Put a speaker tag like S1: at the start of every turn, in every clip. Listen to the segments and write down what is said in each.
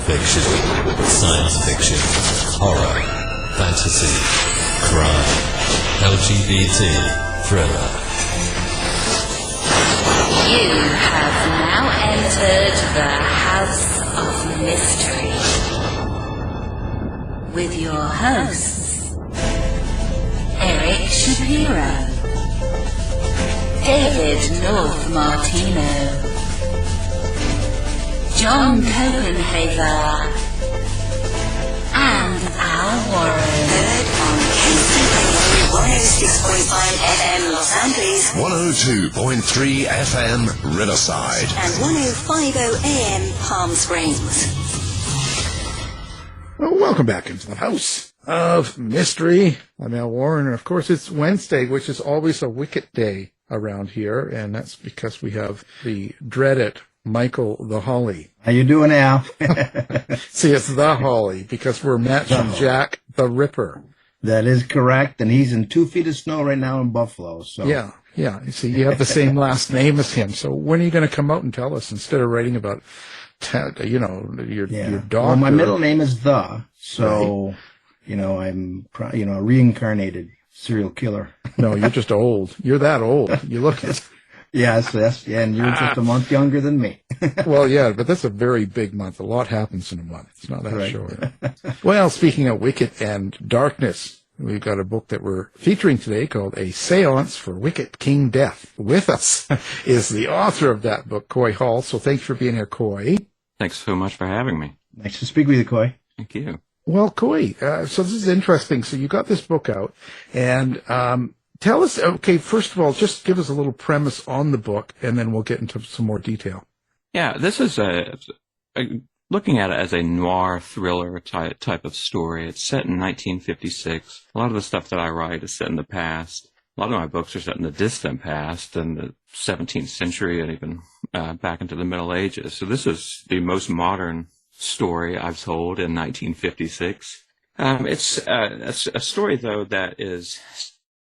S1: fiction, science fiction, horror, fantasy, crime, LGBT, thriller.
S2: You have now entered the House of Mystery with your hosts, Eric Shapiro, David North Martino, John Copenhaver, and Al Warren. Heard on KCBQ 106.5 FM Los Angeles,
S3: 102.3 FM Riverside,
S2: and 105.0 AM Palm Springs.
S4: Well, welcome back into the House of Mystery. I'm Al Warren, and of course it's Wednesday, which is always a wicked day around here, and that's because we have the dreaded Michael the Holly.
S5: How you doing, Al?
S4: See, it's the Holly because we're matching Jack the Ripper.
S5: That is correct, and he's in 2 feet of snow right now in Buffalo. So
S4: yeah. You see, you have the same last name as him. So when are you going to come out and tell us instead of writing about, your dog?
S5: Well, my middle name is The, so right. I'm a reincarnated serial killer.
S4: No, you're just old. You're that old. You look it.
S5: Yes, and you're just a month younger than me.
S4: Well, yeah, but that's a very big month. A lot happens in a month. It's not that short. Well, speaking of wicked and darkness, we've got a book that we're featuring today called A Séance for Wicked King Death. With us is the author of that book, Coy Hall. So thanks for being here, Coy.
S6: Thanks so much for having me.
S5: Nice to speak with you, Coy.
S6: Thank you.
S4: Well, Coy, so this is interesting. So you got this book out, and tell us, okay, first of all, just give us a little premise on the book, and then we'll get into some more detail.
S6: Yeah, this is looking at it as a noir thriller type of story. It's set in 1956. A lot of the stuff that I write is set in the past. A lot of my books are set in the distant past, in the 17th century, and even back into the Middle Ages. So this is the most modern story I've told in 1956. It's a story, though, that is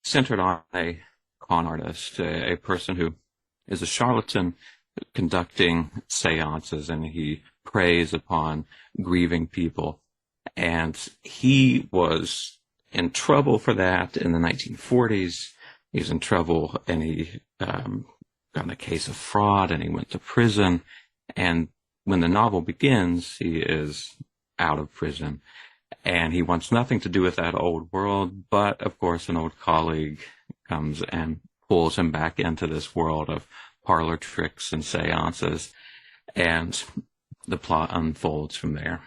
S6: centered on a con artist, a person who is a charlatan conducting seances, and he preys upon grieving people. And he was in trouble for that in the 1940s. He was in trouble, and he got in a case of fraud, and he went to prison. And when the novel begins, he is out of prison. And he wants nothing to do with that old world, but, of course, an old colleague comes and pulls him back into this world of parlor tricks and seances, and the plot unfolds from there.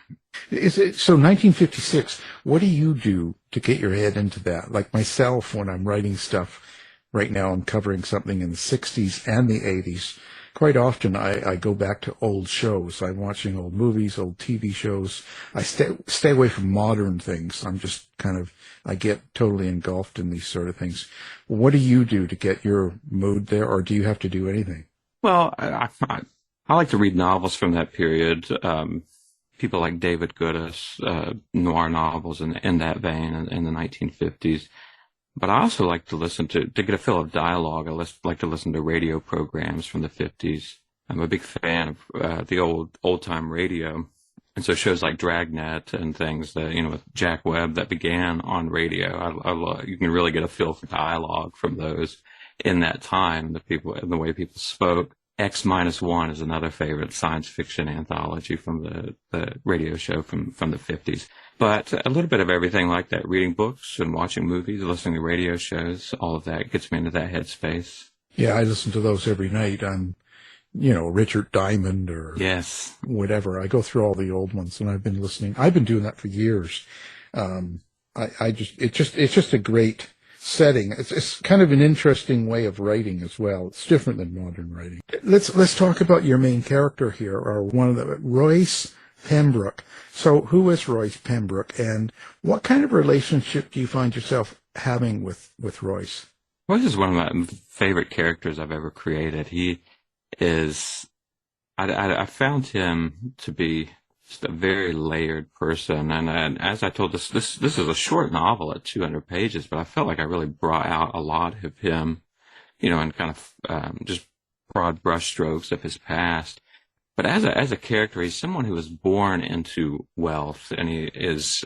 S4: So 1956, what do you do to get your head into that? Like myself, when I'm writing stuff, right now I'm covering something in the 60s and the 80s. Quite often I go back to old shows. I'm watching old movies, old TV shows. I stay away from modern things. I'm just I get totally engulfed in these sort of things. What do you do to get your mood there, or do you have to do anything?
S6: Well, I like to read novels from that period. People like David Goodis, noir novels in that vein in the 1950s. But I also like to listen to get a feel of dialogue. I like to listen to radio programs from the 50s. I'm a big fan of the old-time radio. And so shows like Dragnet and things that, with Jack Webb that began on radio. You can really get a feel for dialogue from those in that time, the way people spoke. X-1 is another favorite science fiction anthology from the radio show from the 50s. But a little bit of everything like that, reading books and watching movies, listening to radio shows, all of that gets me into that headspace.
S4: Yeah, I listen to those every night on, Richard Diamond or whatever. I go through all the old ones, and I've been listening. I've been doing that for years. It's just a great setting. It's kind of an interesting way of writing as well. It's different than modern writing. Let's talk about your main character here, or one of the Royce Pembrook. So who is Royce Pembrook, and what kind of relationship do you find yourself having with Royce?
S6: Royce is one of my favorite characters I've ever created. He is, I found him to be just a very layered person. And as I told this is a short novel at 200 pages, but I felt like I really brought out a lot of him, and kind of just broad brushstrokes of his past. But as a character, he's someone who was born into wealth, and he is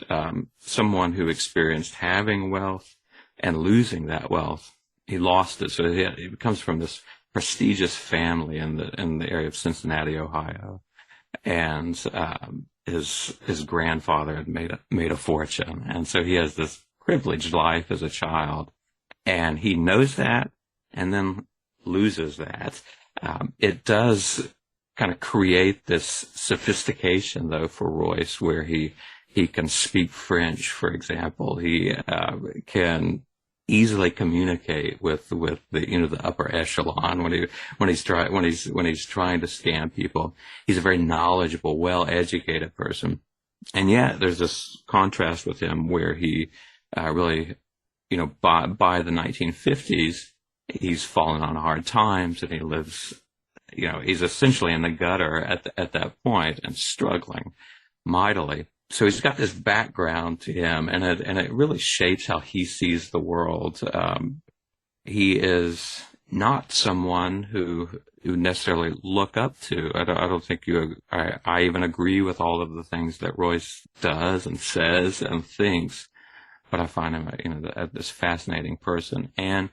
S6: someone who experienced having wealth and losing that wealth. He lost it, so he comes from this prestigious family in the area of Cincinnati, Ohio, and his grandfather had made a fortune, and so he has this privileged life as a child, and he knows that, and then loses that. It does kind of create this sophistication, though, for Royce, where he can speak French, for example. He can easily communicate with the the upper echelon when he's trying to scam people. He's a very knowledgeable, well-educated person, and yet there's this contrast with him where he really, by the 1950s, he's fallen on hard times, and he lives. He's essentially in the gutter at that point and struggling mightily. So he's got this background to him, and it really shapes how he sees the world. He is not someone who necessarily look up to. I don't think I even agree with all of the things that Royce does and says and thinks, but I find him, this fascinating person. And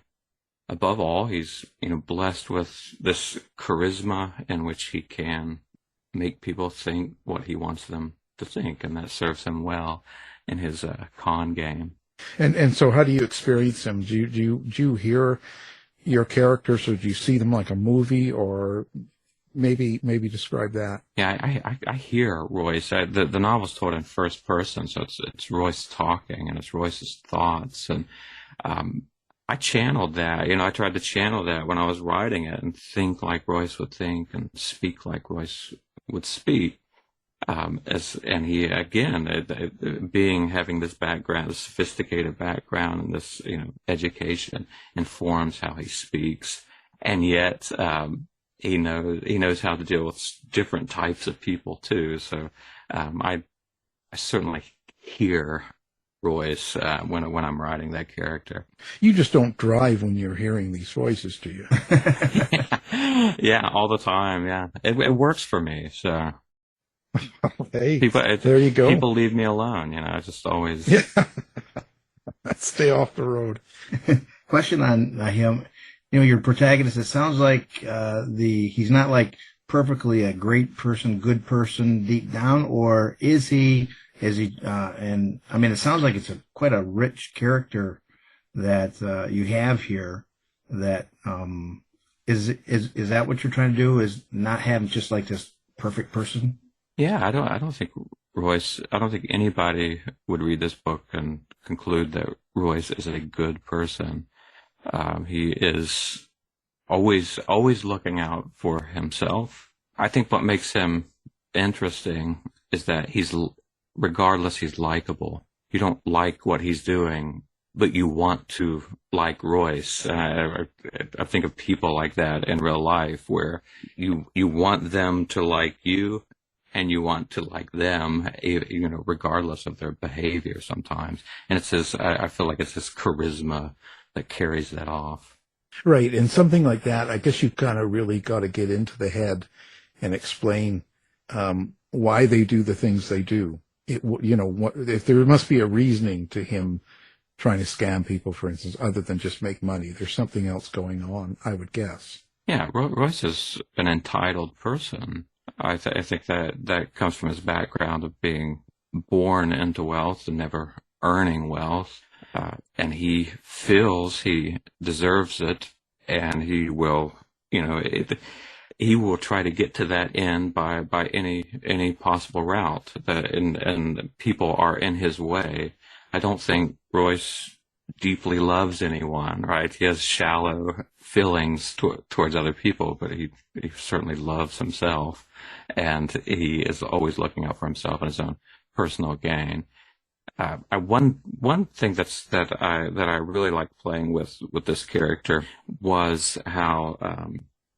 S6: above all, he's, blessed with this charisma in which he can make people think what he wants them to think, and that serves him well in his con game.
S4: And so how do you experience him? Do you hear your characters, or do you see them like a movie, or maybe describe that?
S6: Yeah, I hear Royce. The novel's told in first person, so it's Royce talking, and it's Royce's thoughts, and I channeled that. I tried to channel that when I was writing it and think like Royce would think and speak like Royce would speak. And he, again, having this background, this sophisticated background, and this, education informs how he speaks. And yet, he knows how to deal with different types of people too. So, I certainly hear Royce when I'm writing that character.
S4: You just don't drive when you're hearing these voices, do you?
S6: Yeah, all the time. Yeah, it works for me. So,
S4: hey, there you go.
S6: People leave me alone. I just always
S4: stay off the road.
S5: Question on him. Your protagonist. It sounds like he's not like perfectly a great person, good person deep down, or is he? And I mean, it sounds like it's quite a rich character that you have here. That is that what you're trying to do? Is not have just like this perfect person?
S6: Yeah, I don't think Royce. I don't think anybody would read this book and conclude that Royce is a good person. He is always looking out for himself. I think what makes him interesting is that he's likable. You don't like what he's doing, but you want to like Royce. I think of people like that in real life, where you want them to like you, and you want to like them, regardless of their behavior sometimes. And I feel like it's his charisma that carries that off.
S4: Right. And something like that, I guess you kind of really got to get into the head and explain why they do the things they do. If there must be a reasoning to him trying to scam people, for instance, other than just make money. There's something else going on, I would guess.
S6: Yeah, Royce is an entitled person. I think that comes from his background of being born into wealth and never earning wealth. And he feels he deserves it, and he will, he will try to get to that end by any possible route. And people are in his way. I don't think Royce deeply loves anyone, right? He has shallow feelings towards other people, but he certainly loves himself, and he is always looking out for himself and his own personal gain. One thing that I really liked playing with this character was how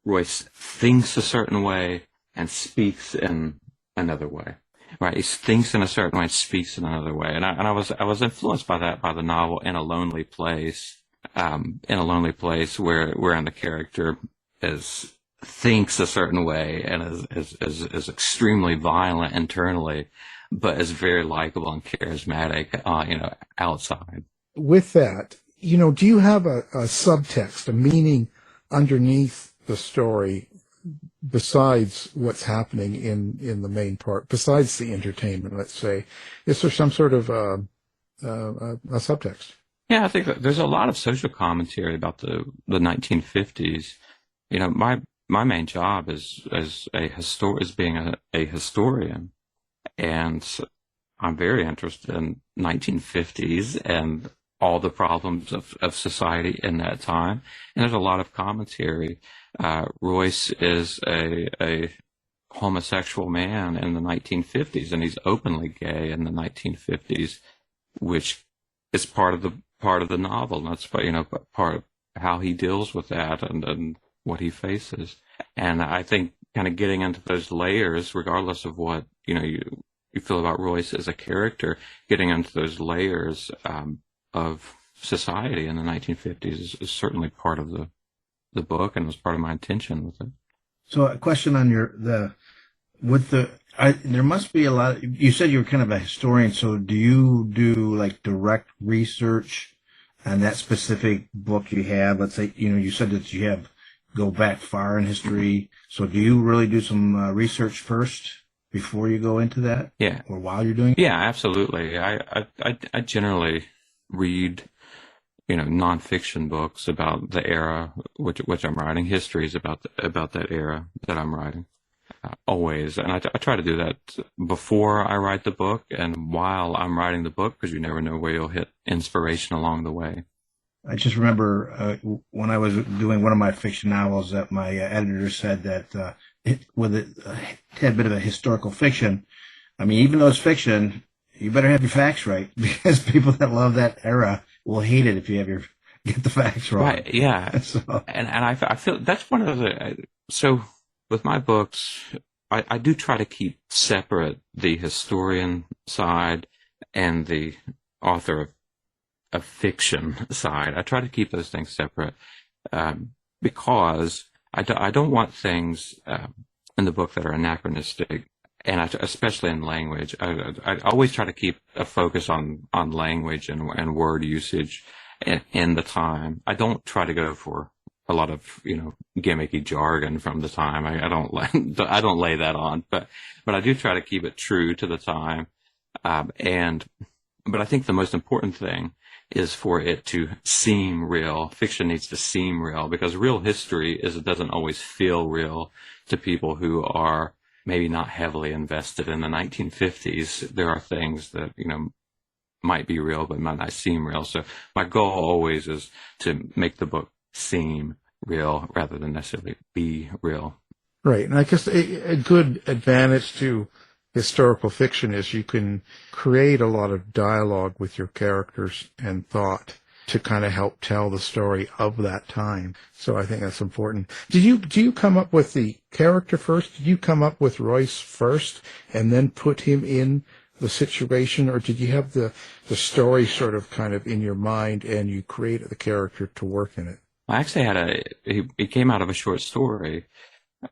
S6: Royce thinks a certain way and speaks in another way. Right, he thinks in a certain way and speaks in another way, and I was influenced by that, by the novel In a Lonely Place. In a Lonely Place, wherein the character is thinks a certain way and is extremely violent internally, but is very likable and charismatic, outside.
S4: With that, do you have a subtext, a meaning underneath the story besides what's happening in the main part, besides the entertainment, let's say? Is there some sort of a subtext?
S6: Yeah, I think that there's a lot of social commentary about the 1950s. My main job is being a historian, and I'm very interested in 1950s and all the problems of society in that time. And there's a lot of commentary. Royce is a homosexual man in the 1950s, and he's openly gay in the 1950s, which is part of the novel. And that's part of how he deals with that and what he faces. And I think kind of getting into those layers, regardless of what you feel about Royce as a character, getting into those layers of society in the 1950s is certainly part of the book, and was part of my intention with it.
S5: So a question on there must be a lot. You said you're kind of a historian, so do you do like direct research on that specific book you have? Let's say, you said that you go back far in history. So do you really do some research first before you go into that?
S6: Yeah.
S5: Or while you're doing it?
S6: Yeah, absolutely. I generally read, nonfiction books about the era which I'm writing, histories about that era that I'm writing, always. And I try to do that before I write the book and while I'm writing the book, because you never know where you'll hit inspiration along the way.
S5: I just remember when I was doing one of my fiction novels that my editor said that with a tad bit of a historical fiction, I mean, even though it's fiction, you better have your facts right, because people that love that era will hate it if you get the facts wrong.
S6: Right, yeah.
S5: So.
S6: And I feel that's one of so with my books, I do try to keep separate the historian side and the author of fiction side. I try to keep those things separate because I don't want things in the book that are anachronistic, and especially in language. I always try to keep a focus on language and word usage in the time. I don't try to go for a lot of gimmicky jargon from the time. I don't lay that on, but I do try to keep it true to the time. But I think the most important thing is for it to seem real. Fiction needs to seem real, because real history doesn't always feel real to people who are maybe not heavily invested in the 1950s. There are things that, might be real, but might not seem real. So my goal always is to make the book seem real rather than necessarily be real.
S4: Right. And I guess a good advantage to historical fiction is you can create a lot of dialogue with your characters and thought to kind of help tell the story of that time. So I think that's important. Do you come up with the character first? Did you come up with Royce first and then put him in the situation, or did you have the story sort of kind of in your mind and you created the character to work in it?
S6: I actually it came out of a short story.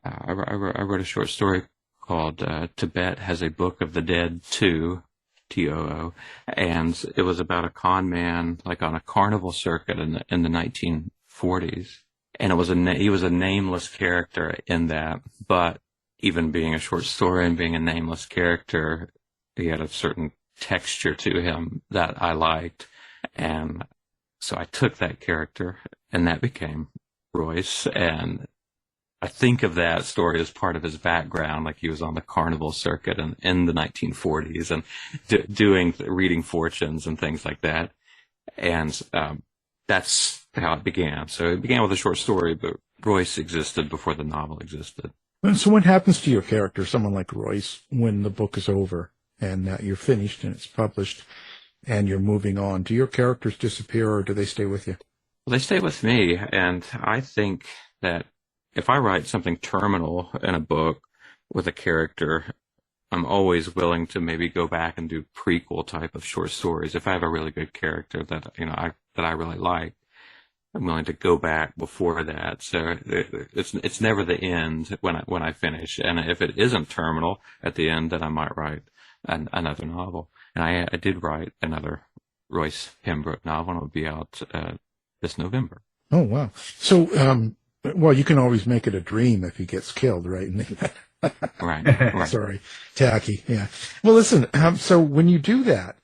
S6: I wrote a short story called Tibet Has a Book of the Dead Too, TOO, and it was about a con man like on a carnival circuit in the 1940s, and he was a nameless character in that. But even being a short story and being a nameless character, he had a certain texture to him that I liked, and so I took that character, and that became Royce. And I think of that story as part of his background, like he was on the carnival circuit in the 1940s and reading fortunes and things like that. And that's how it began. So it began with a short story, but Royce existed before the novel existed.
S4: So what happens to your character, someone like Royce, when the book is over and you're finished and it's published and you're moving on? Do your characters disappear, or do they stay with you?
S6: Well, they stay with me, and I think that if I write something terminal in a book with a character, I'm always willing to maybe go back and do prequel type of short stories if I have a really good character that I really like. I'm willing to go back before that. So it's never the end when I finish. And if it isn't terminal at the end, then I might write another novel. And I did write another Royce Pembrook novel, and it will be out this November.
S4: Oh, wow. So, well, you can always make it a dream if he gets killed, right?
S6: Right.
S4: Sorry, tacky. Yeah. Well, listen. So when you do that,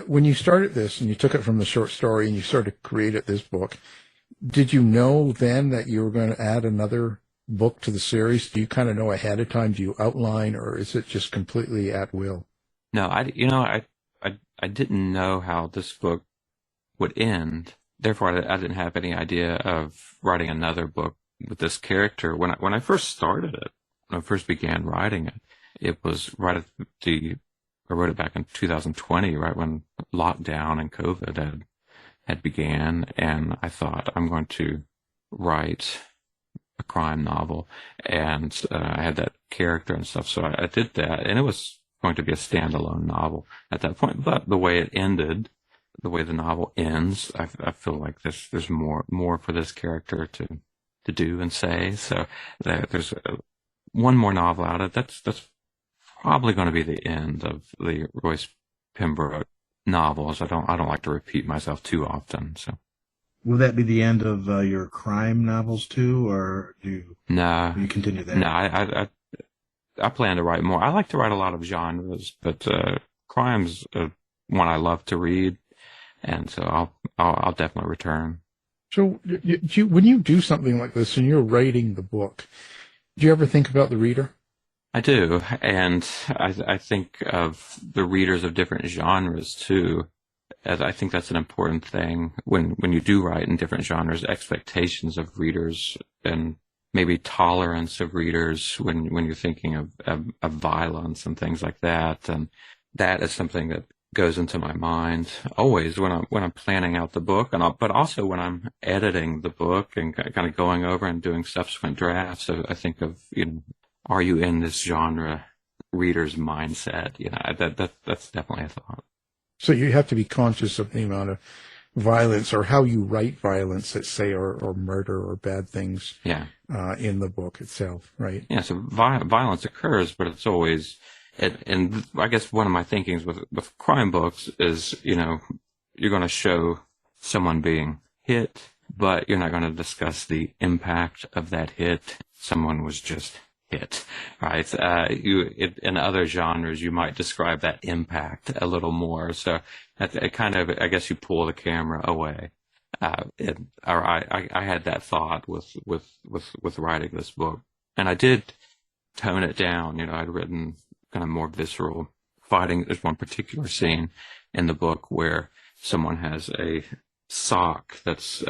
S4: when you started this and you took it from the short story and you sort of created this book, did you know then that you were going to add another book to the series? Do you kind of know ahead of time? Do you outline, or is it just completely at will?
S6: No, I didn't know how this book would end. Therefore, I didn't have any idea of writing another book with this character. When I first started it, when I first began writing it, it was right at I wrote it back in 2020, right when lockdown and COVID had began, and I thought, I'm going to write a crime novel, and I had that character and stuff, so I did that, and it was going to be a standalone novel at that point. But the way it ended, the way the novel ends, I feel like there's more for this character to do and say. So there's one more novel out of it. That's probably going to be the end of the Royce Pembrook novels. I don't like to repeat myself too often. So
S5: Will that be the end of your crime novels too, or do you continue that?
S6: No, I plan to write more. I like to write a lot of genres, but crime's one I love to read, and so I'll definitely return.
S4: So when you do something like this and you're writing the book, do you ever think about the reader?
S6: I do, and I think of the readers of different genres too. As I think that's an important thing when you do write in different genres, expectations of readers and maybe tolerance of readers when you're thinking of violence and things like that. And that is something that goes into my mind always when I'm planning out the book, but also when I'm editing the book and kind of going over and doing subsequent drafts. I think of, are you in this genre reader's mindset? That's definitely a thought.
S4: So you have to be conscious of the amount of violence or how you write violence, let's say, or murder or bad things in the book itself, right?
S6: Yeah, so violence occurs, but it's always, and I guess one of my thinkings with crime books is, you're going to show someone being hit, but you're not going to discuss the impact of that hit. Someone was just hit, right? In other genres, you might describe that impact a little more. So it kind of, I guess you pull the camera away. I had that thought with writing this book, and I did tone it down. I'd written kind of more visceral fighting. There's one particular scene in the book where someone has a sock that's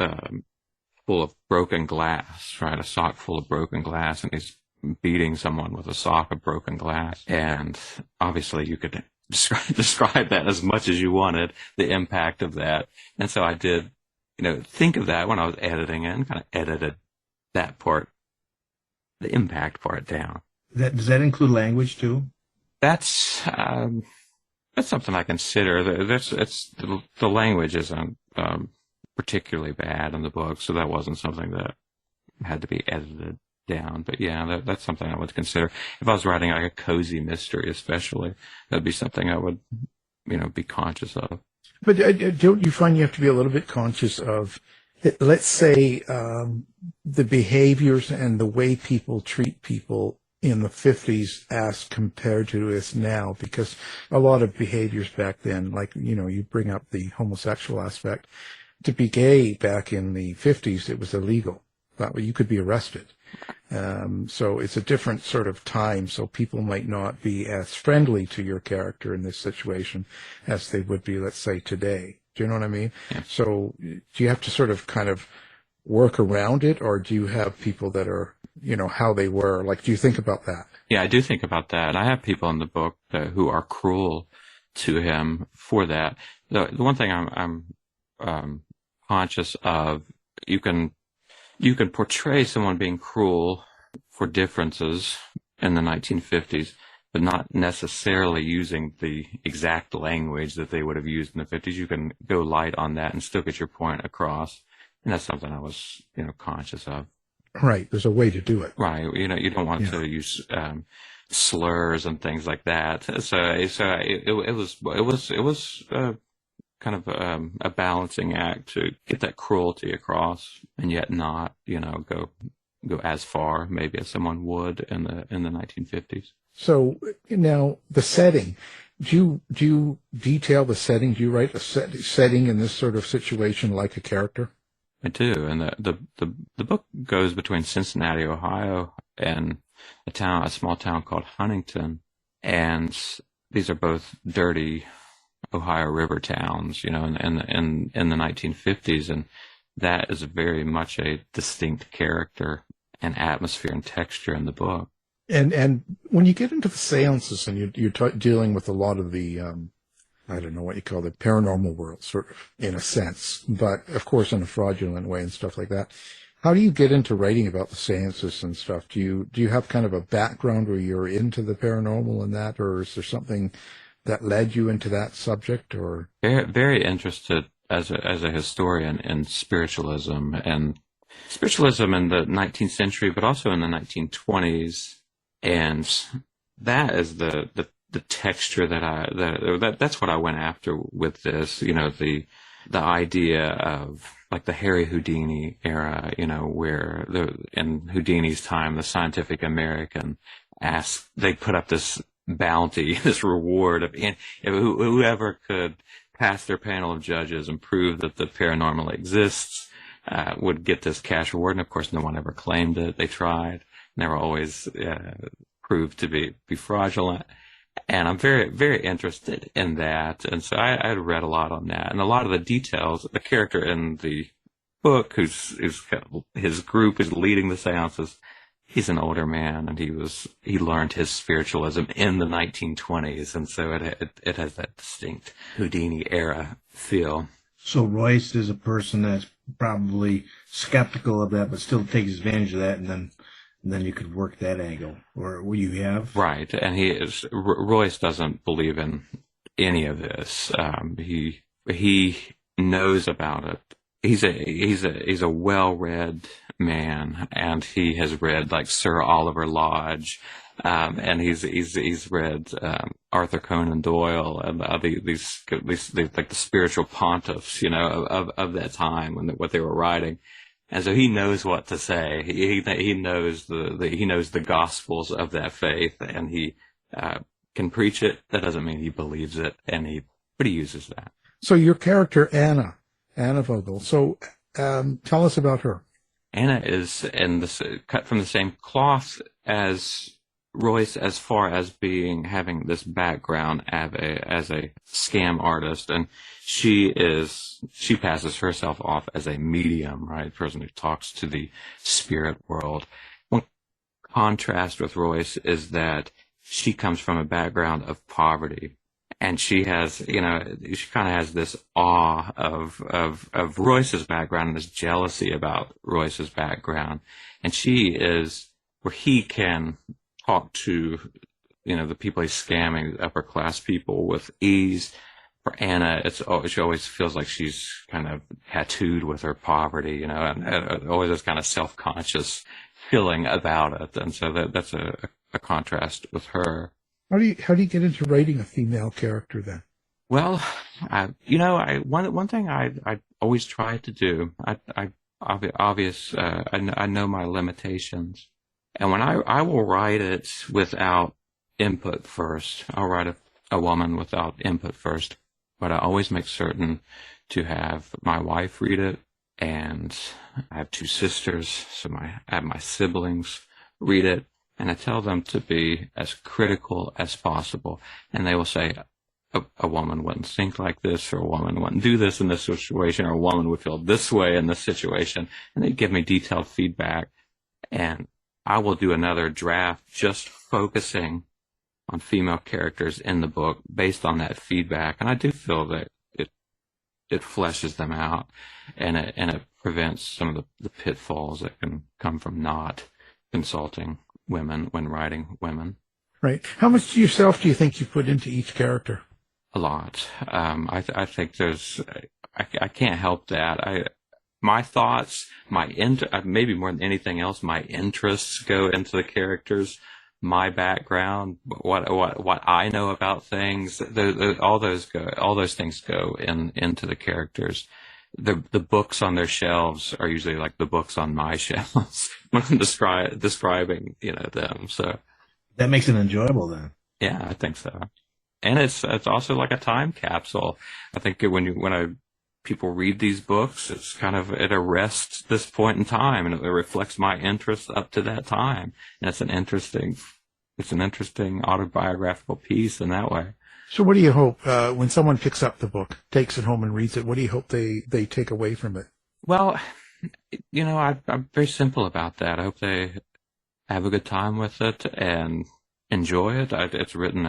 S6: full of broken glass, right? A sock full of broken glass, and he's beating someone with a sock of broken glass. And obviously you could describe that as much as you wanted, the impact of that. And so I did, think of that when I was editing it, and kind of edited that part, the impact part, down.
S5: Does that include language too?
S6: That's something I consider. The language isn't particularly bad in the book, so that wasn't something that had to be edited down. But yeah, that's something I would consider. If I was writing like a cozy mystery, especially, that'd be something I would, be conscious of.
S4: But don't you find you have to be a little bit conscious of, let's say, the behaviors and the way people treat people in the 50s as compared to us now? Because a lot of behaviors back then, like, you bring up the homosexual aspect. To be gay back in the 50s, it was illegal. That way you could be arrested. So it's a different sort of time, so people might not be as friendly to your character in this situation as they would be, let's say, today. Do you know what I mean?
S6: Yeah.
S4: So do you have to sort of kind of work around it, or do you have people that are, how they were? Like, do you think about that?
S6: Yeah, I do think about that. I have people in the book who are cruel to him for that. The one thing I'm conscious of, you can portray someone being cruel for differences in the 1950s, but not necessarily using the exact language that they would have used in the 50s. You can go light on that and still get your point across. And that's something I was, conscious of.
S4: Right. There's a way to do it.
S6: Right. You don't want to use slurs and things like that. So it was kind of a balancing act to get that cruelty across, and yet not, go as far maybe as someone would in the 1950s.
S4: So now the setting. Do you detail the setting? Do you write a setting in this sort of situation like a character?
S6: I do, and the book goes between Cincinnati, Ohio, and a small town called Huntington, and these are both dirty Ohio River towns, in the 1950s, and that is very much a distinct character and atmosphere and texture in the book.
S4: And when you get into the seances and you're dealing with a lot of the I don't know what you call the paranormal world, sort of, in a sense, but of course in a fraudulent way and stuff like that. How do you get into writing about the seances and stuff? Do you have kind of a background where you're into the paranormal and that, or is there something that led you into that subject? Or
S6: very, very interested as a historian in spiritualism in the 19th century, but also in the 1920s, and that is the texture that's what I went after with this, the idea of like the Harry Houdini era, where in Houdini's time, the Scientific American they put up this bounty, this reward of whoever could pass their panel of judges and prove that the paranormal exists, would get this cash reward. And of course, no one ever claimed it. They tried, and they were always, proved to be fraudulent. And I'm very, very interested in that. And so I had read a lot on that. And a lot of the details, the character in the book, his group is leading the seances, he's an older man, and he learned his spiritualism in the 1920s. And so it has that distinct Houdini era feel.
S5: So Royce is a person that's probably skeptical of that, but still takes advantage of that, and then you could work that angle, or will you have? Right,
S6: and Royce doesn't believe in any of this. He knows about it. He's a well-read man, and he has read like Sir Oliver Lodge, and he's read Arthur Conan Doyle and these like the spiritual pontiffs, of that time and what they were writing. And so he knows what to say. He knows the gospels of that faith, and he can preach it. That doesn't mean he believes it, but he uses that.
S4: So your character Anna Vogel. So tell us about her.
S6: Anna is cut from the same cloth as Royce, as far as having this background as a scam artist, and she passes herself off as a medium, right? A person who talks to the spirit world. One contrast with Royce is that she comes from a background of poverty, and she has, she kind of has this awe of Royce's background and this jealousy about Royce's background, and she is where he can talk to, the people he's scamming, upper class people, with ease. For Anna, she always feels like she's kind of tattooed with her poverty, and always this kind of self-conscious feeling about it. And so that's a contrast with her.
S4: How do you get into writing a female character then?
S6: Well, one thing I always try to do, I know my limitations. And when I will write it without input first, I'll write a woman without input first, but I always make certain to have my wife read it, and I have two sisters, so I have my siblings read it, and I tell them to be as critical as possible. And they will say, a woman wouldn't think like this, or a woman wouldn't do this in this situation, or a woman would feel this way in this situation. And they give me detailed feedback, and I will do another draft just focusing on female characters in the book based on that feedback. And I do feel that it fleshes them out, and it prevents some of the pitfalls that can come from not consulting women when writing women.
S4: Right. How much of yourself do you think you put into each character?
S6: A lot. I think I can't help that. my thoughts, maybe more than anything else, my interests go into the characters, my background, what I know about things, all those things go into the characters. The books on their shelves are usually like the books on my shelves when I'm describing, them. So
S5: that makes it enjoyable then.
S6: Yeah, I think so. And it's also like a time capsule. I think when people read these books, it's kind of, it arrests this point in time, and it reflects my interests up to that time. And it's an interesting autobiographical piece in that way.
S4: So what do you hope when someone picks up the book, takes it home and reads it? What do you hope they take away from it?
S6: Well, I'm very simple about that. I hope they have a good time with it and enjoy it. It's written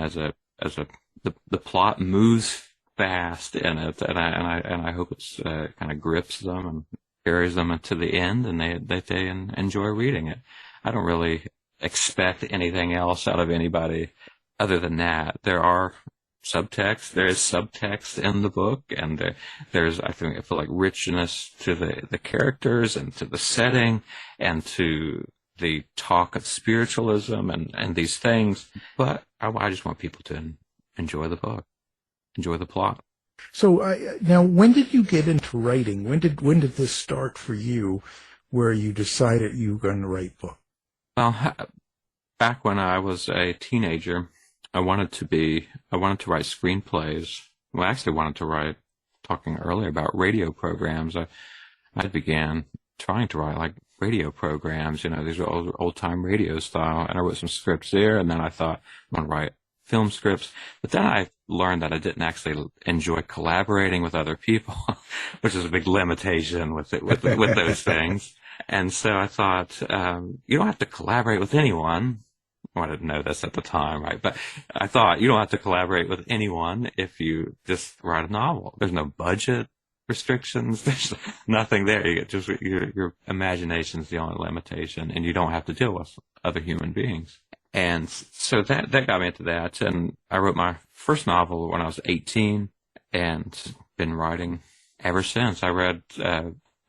S6: the plot moves fast in it, and I hope it's kind of grips them and carries them to the end, and they enjoy reading it. I don't really expect anything else out of anybody other than that. There is subtext in the book, and I feel like richness to the characters and to the setting and to the talk of spiritualism and these things. But I just want people to enjoy the book, enjoy the plot.
S4: So now, when did you get into writing? When did this start for you, where you decided you were going to write books?
S6: Well, back when I was a teenager, I wanted to write screenplays. Well, I actually wanted to write, talking earlier about radio programs. I began trying to write like radio programs, these are old time radio style, and I wrote some scripts there, and then I thought I'm going to write film scripts. But then I learned that I didn't actually enjoy collaborating with other people, which is a big limitation with those things. And so I thought, you don't have to collaborate with anyone. Well, I didn't know this at the time, right? But I thought you don't have to collaborate with anyone if you just write a novel. There's no budget restrictions. There's nothing there. You get just your imagination's the only limitation, and you don't have to deal with other human beings. And so that got me into that. And I wrote my first novel when I was 18, and been writing ever since. I read.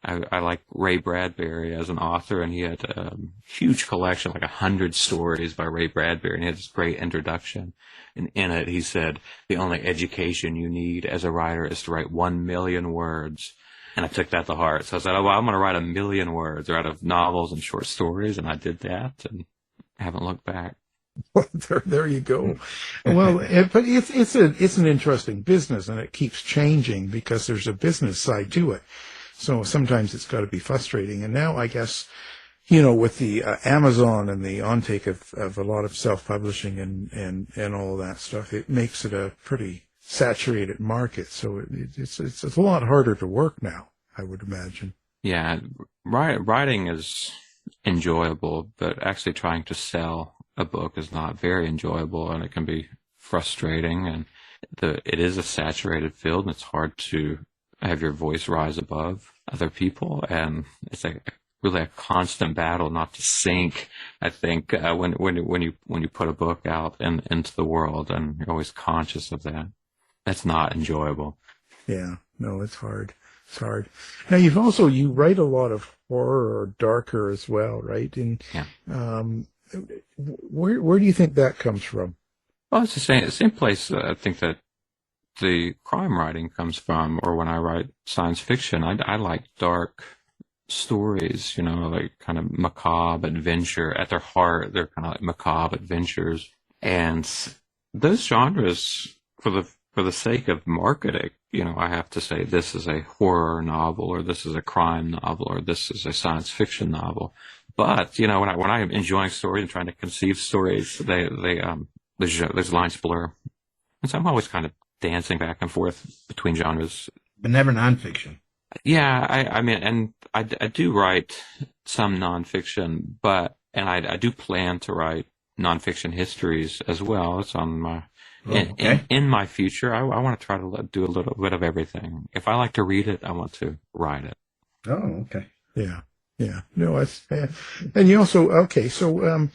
S6: I like Ray Bradbury as an author, and he had a huge collection, like 100 stories by Ray Bradbury, and he had this great introduction. And in it, he said, the only education you need as a writer is to write 1 million words. And I took that to heart. So I said, well, I'm going to write 1 million words out of novels and short stories, and I did that, and I haven't looked back.
S4: Well, there you go. Well, but it's an interesting business, and it keeps changing because there's a business side to it. So sometimes it's got to be frustrating. And now I guess, with the Amazon and the ontake of a lot of self-publishing and all that stuff, it makes it a pretty saturated market. So it's a lot harder to work now, I would imagine.
S6: Yeah, writing is enjoyable, but actually trying to sell a book is not very enjoyable, and it can be frustrating. And it is a saturated field, and it's hard to have your voice rise above other people, and it's really a constant battle not to sink. I think when you put a book out into the world, and you're always conscious of that, that's not enjoyable.
S4: Yeah, no, it's hard. It's hard. Now you write a lot of horror or darker as well, right? And
S6: yeah.
S4: Where do you think that comes from?
S6: Well, it's the same place I think that the crime writing comes from, or when I write science fiction, I like dark stories, like kind of macabre adventure. At their heart, they're kind of like macabre adventures. And those genres, for the sake of marketing, I have to say this is a horror novel, or this is a crime novel, or this is a science fiction novel. But, when I'm enjoying stories and trying to conceive stories, those lines blur. And so I'm always kind of dancing back and forth between genres.
S5: But never nonfiction.
S6: Yeah, I do write some nonfiction, and I do plan to write nonfiction histories as well. It's on my, in my future. I want to try to do a little bit of everything. If I like to read it, I want to write it.
S5: Oh, okay.
S4: Yeah. No, and you also, okay, so,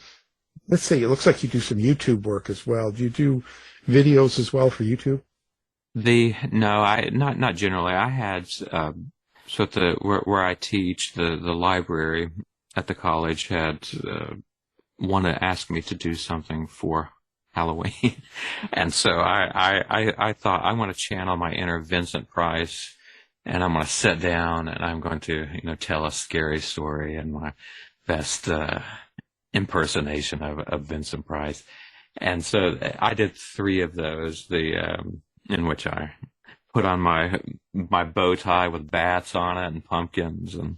S4: let's say it looks like you do some YouTube work as well. Do you do videos as well for YouTube?
S6: Not generally. I had So at where I teach, the library at the college had want to ask me to do something for Halloween. And so I thought I want to channel my inner Vincent Price, and I'm going to sit down and I'm going to, tell a scary story in my best impersonation of Vincent Price. And so I did 3 of those, in which I put on my bow tie with bats on it and pumpkins and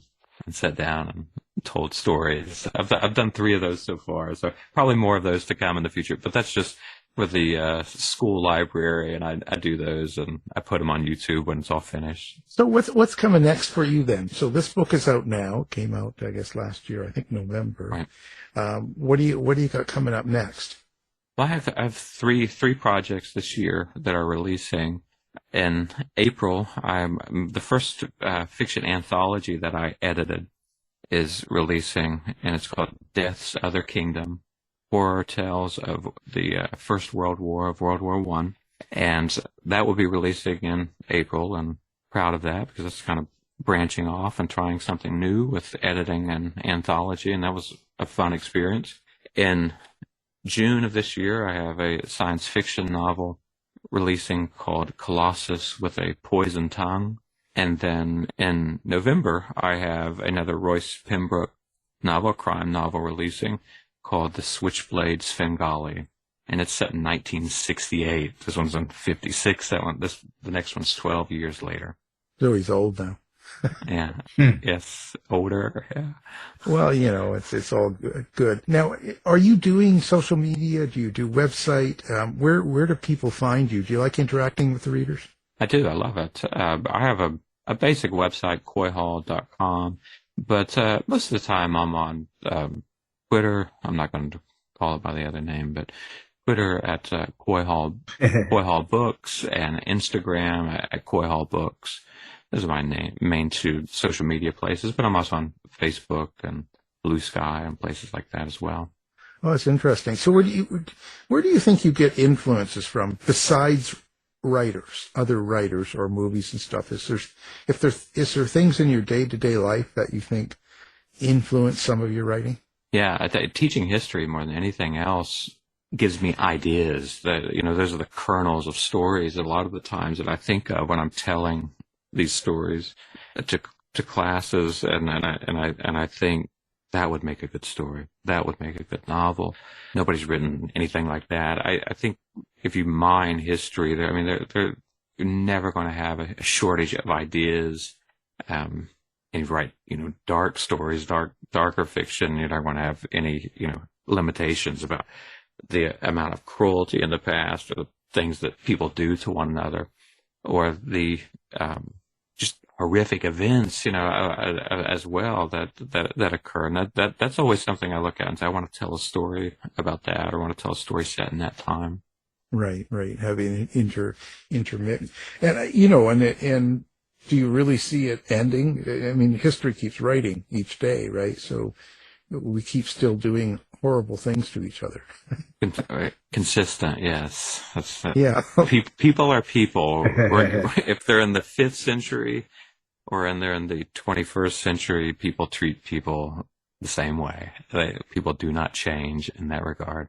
S6: sat down and told stories. I've done 3 of those so far, so probably more of those to come in the future. But that's just with the school library, and I do those and I put them on YouTube when it's all finished.
S4: So what's coming next for you then? So this book is out now. It came out, I guess, last year. I think November.
S6: Right.
S4: What do you got coming up next?
S6: Well, I have three projects this year that are releasing. In April, the first fiction anthology that I edited is releasing, and it's called Death's Other Kingdom, horror tales of the First World War, of World War I. And that will be releasing in April, and proud of that because it's kind of branching off and trying something new with editing and anthology, and that was a fun experience. In June of this year, I have a science fiction novel releasing called Colossus with a Poison Tongue. And then in November, I have another Royce Pembrook novel, crime novel, releasing called The Switchblade Svengali. And it's set in 1968. This one's in 56. The next one's 12 years later.
S4: So he's old now.
S6: Yeah. Yes. Older. Yeah.
S4: Well, it's all good. Now, are you doing social media? Do you do website? Where do people find you? Do you like interacting with the readers?
S6: I do. I love it. I have a basic website, coyhall.com, but most of the time I'm on Twitter. I'm not going to call it by the other name, but Twitter at Coy Hall, Coy Hall Books, and Instagram at Coy Hall Books. Those are my main 2 social media places, but I'm also on Facebook and Blue Sky and places like that as well.
S4: Oh, that's interesting. So where do you think you get influences from besides writers, other writers or movies and stuff? Is there things in your day-to-day life that you think influence some of your writing?
S6: Yeah, teaching history more than anything else gives me ideas that, those are the kernels of stories a lot of the times that I think of when I'm telling these stories to classes, and I think that would make a good story. That would make a good novel. Nobody's written anything like that. I think if you mine history, you're never going to have a shortage of ideas. And you write, dark stories, darker fiction. You're not going to have any, limitations about the amount of cruelty in the past, or the things that people do to one another, or the just horrific events, as well that occur. And that's always something I look at and say, I want to tell a story about that, or I want to tell a story set in that time.
S4: Right. Having intermittent, and and do you really see it ending? I mean, history keeps writing each day, right? So we keep still doing horrible things to each other.
S6: Consistent, yes.
S4: Yeah.
S6: People are people. If they're in the 5th century or they're in the 21st century, people treat people the same way. People do not change in that regard.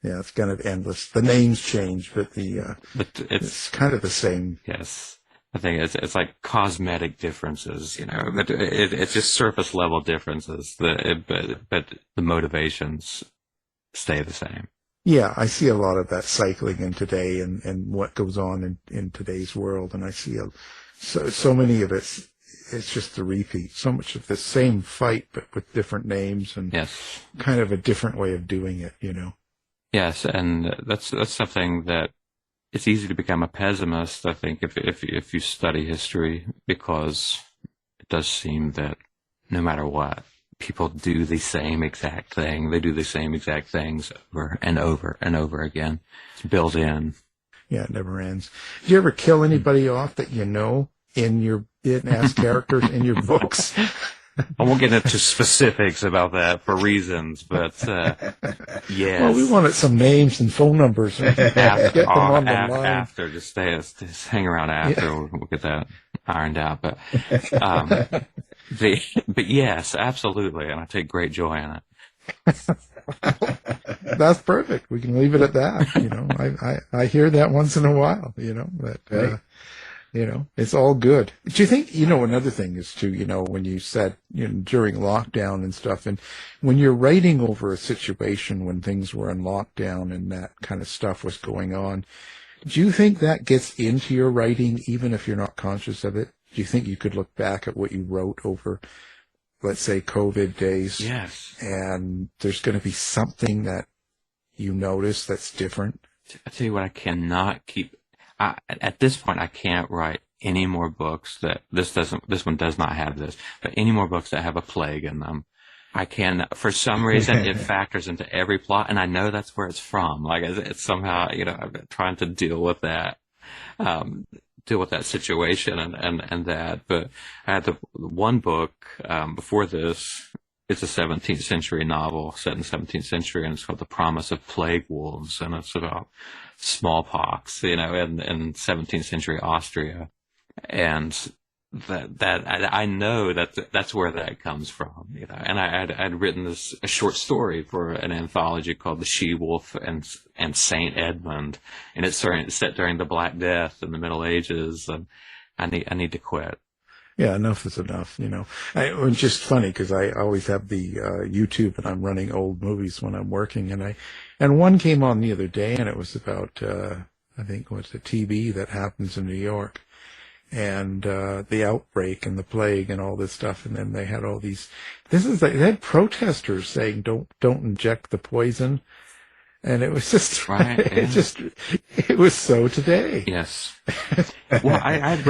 S4: Yeah, it's kind of endless. The names change, but it's kind of the same.
S6: Yes. I think it's like cosmetic differences, but it's just surface level differences. But the motivations stay the same.
S4: Yeah, I see a lot of that cycling in today and what goes on in today's world, and I see so many of it's just a repeat. So much of the same fight, but with different names and
S6: yes,
S4: kind of a different way of doing it.
S6: Yes, and that's something that. It's easy to become a pessimist, I think, if you study history, because it does seem that no matter what, people do the same exact thing. They do the same exact things over and over and over again. It's built in.
S4: Yeah, it never ends. Do you ever kill anybody off that in your as characters in your books?
S6: I won't get into specifics about that for reasons, but yes.
S4: Well, we wanted some names and phone numbers. Get them on the line.
S6: After, just hang around after.
S4: Yeah.
S6: We'll get that ironed out. But but yes, absolutely, and I take great joy in it.
S4: That's perfect. We can leave it at that. I hear that once in a while. That.
S5: Right.
S4: It's all good. Do you think, another thing is too, when you said, during lockdown and stuff, and when you're writing over a situation when things were in lockdown and that kind of stuff was going on, do you think that gets into your writing even if you're not conscious of it? Do you think you could look back at what you wrote over, let's say, COVID days?
S6: Yes.
S4: And there's going to be something that you notice that's different?
S6: I tell you what, I cannot keep... at this point, I can't write any more books that this one does not have this, but any more books that have a plague in them. I can, for some reason, it factors into every plot, and I know that's where it's from. Like, it's somehow, I've been trying to deal with that situation and that. But I had the one book, before this. It's a 17th century novel set in the 17th century, and it's called The Promise of Plague Wolves, and it's about smallpox, in 17th century Austria. And I know that's where that comes from, And I'd written a short story for an anthology called The She-Wolf and Saint Edmund, and it's set during the Black Death in the Middle Ages, and I need to quit.
S4: Yeah, enough is enough, It's just funny because I always have the YouTube and I'm running old movies when I'm working, and one came on the other day, and it was about I think it was the TB that happens in New York, and the outbreak and the plague and all this stuff, and then they had all these. They had protesters saying don't inject the poison. And it was just,
S6: right,
S4: it was so today.
S6: Yes. Well, I had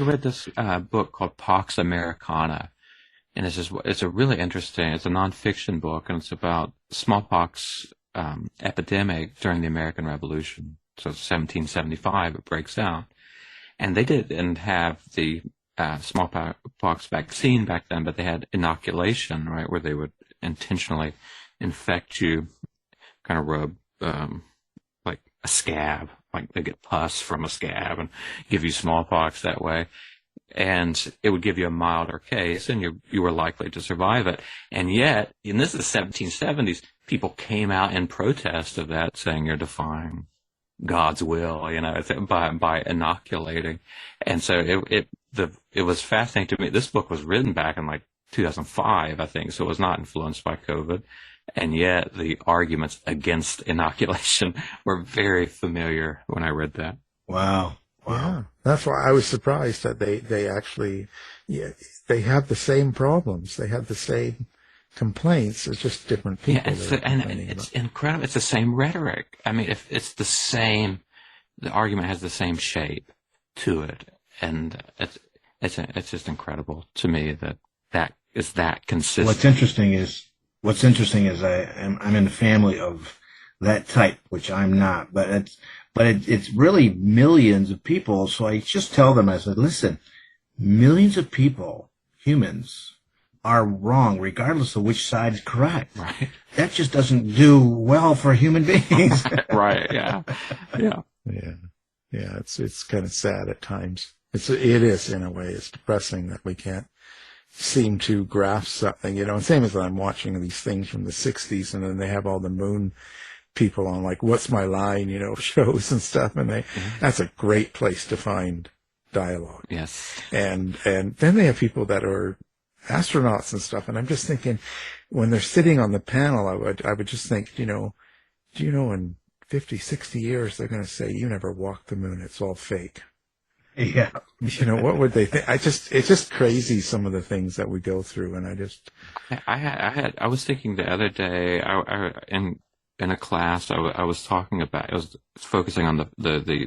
S6: read this book called Pax Americana, and it's a really interesting, it's a nonfiction book, and it's about smallpox epidemic during the American Revolution. So 1775, it breaks out, and they didn't have the smallpox vaccine back then, but they had inoculation, right, where they would intentionally infect you. Kind of rub like a scab, like they get pus from a scab and give you smallpox that way, and it would give you a milder case, and you were likely to survive it. And yet, and this is the 1770s, people came out in protest of that, saying you're defying God's will, by inoculating. And so it was fascinating to me. This book was written back in like 2005, I think, so it was not influenced by COVID. And yet the arguments against inoculation were very familiar when I read that.
S5: Wow.
S4: Yeah, that's why I was surprised that they actually, they have the same problems. They have the same complaints. It's just different people.
S6: Yeah, it's incredible. It's the same rhetoric. I mean, if it's the same, the argument has the same shape to it. And it's just incredible to me that is that consistent.
S5: What's interesting is I'm in the family of that type, which I'm not, but it's really millions of people. So I just tell them, I said, listen, millions of people, humans, are wrong, regardless of which side is correct.
S6: Right.
S5: That just doesn't do well for human beings.
S6: Right. Yeah. Yeah.
S4: Yeah. Yeah. It's kind of sad at times. It is in a way. It's depressing that we can't seem to grasp something, and same as I'm watching these things from the 60s, and then they have all the moon people on, like, What's My Line, shows and stuff, and that's a great place to find dialogue.
S6: Yes.
S4: And then they have people that are astronauts and stuff, and I'm just thinking, when they're sitting on the panel, I would just think, do you know in 50, 60 years, they're going to say, you never walked the moon, it's all fake.
S5: Yeah.
S4: What would they think? It's just crazy, some of the things that we go through. And
S6: I was thinking the other day, in a class, I was talking about, I was focusing on the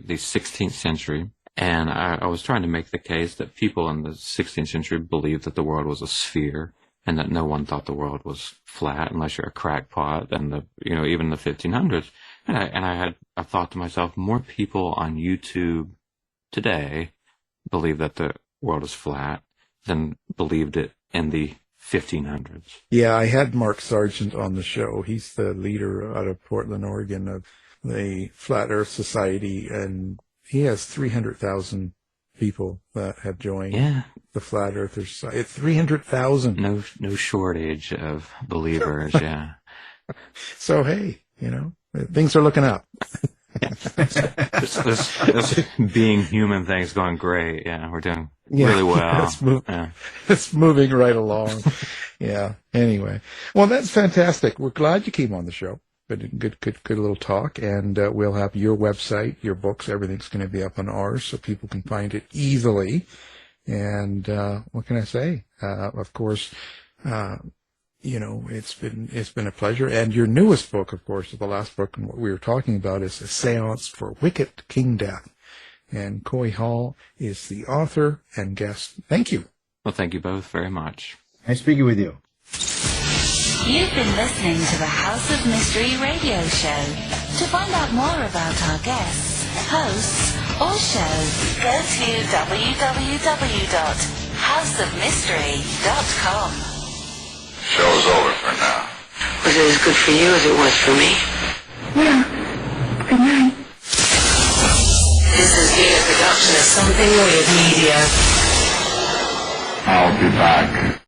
S6: 16th century. And I was trying to make the case that people in the 16th century believed that the world was a sphere, and that no one thought the world was flat unless you're a crackpot, and even the 1500s. And I thought to myself, more people on YouTube today believe that the world is flat than believed it in the 1500s.
S4: Yeah, I had Mark Sargent on the show. He's the leader out of Portland, Oregon of the Flat Earth Society, and he has 300,000 people that have joined the Flat Earthers Society. 300,000.
S6: No shortage of believers, yeah.
S4: So, hey, things are looking up.
S6: this being human thing's going great. Yeah, we're doing really well.
S4: It's moving right along. Yeah. Anyway, well, that's fantastic. We're glad you came on the show. Good little talk. And we'll have your website, your books, everything's going to be up on ours so people can find it easily. And what can I say? Of course, it's been a pleasure. And your newest book, of course, the last book and what we were talking about is A Séance for Wicked King Death. And Coy Hall is the author and guest. Thank you.
S6: Well, thank you both very much.
S5: Nice speaking with you.
S2: You've been listening to the House of Mystery radio show. To find out more about our guests, hosts, or shows, go to www.houseofmystery.com.
S3: Show's over for now.
S2: Was it as good for you as it was for me?
S7: Yeah. Good night.
S2: This has been a production of Something Weird Media.
S3: I'll be back.